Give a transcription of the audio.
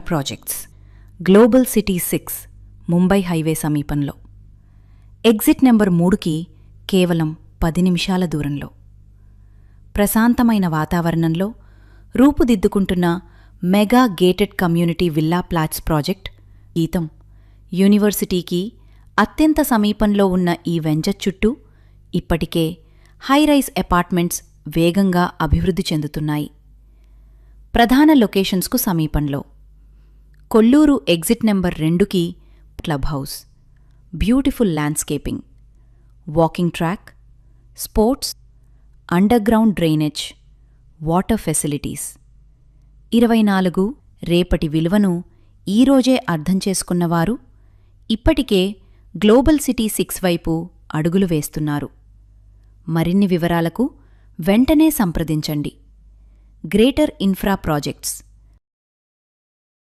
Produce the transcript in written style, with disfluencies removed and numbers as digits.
Projects global city 6 Mumbai highway సమీపంలో. Exit number 3కి కేవలం 10 నిమిషాల దూరంలో. ప్రశాంతమైన వాతావరణంలో రూపుదిద్దుకుంటున్న mega gated community villa flats project GITAM. యూనివర్సిటీకి అత్యంత సమీపంలో ఉన్న ఈ వెంచర్ చుట్టూ ఇప్పటికే హైరైజ్ అపార్ట్మెంట్స్ వేగంగా అభివృద్ధి చెందుతున్నాయి. ప్రధాన లొకేషన్స్కు సమీపంలో కొల్లూరు ఎగ్జిట్ నెంబర్ 2కి club house, beautiful landscaping, walking track, sports, underground drainage, water facilities. 24 రేపటి విలువను ఈరోజే అర్థం చేసుకున్నవారు ఇప్పటికే గ్లోబల్ సిటీ 6 వైపు అడుగులు వేస్తున్నారు. మరిన్ని వివరాలకు వెంటనే సంప్రదించండి. Greater infra projects.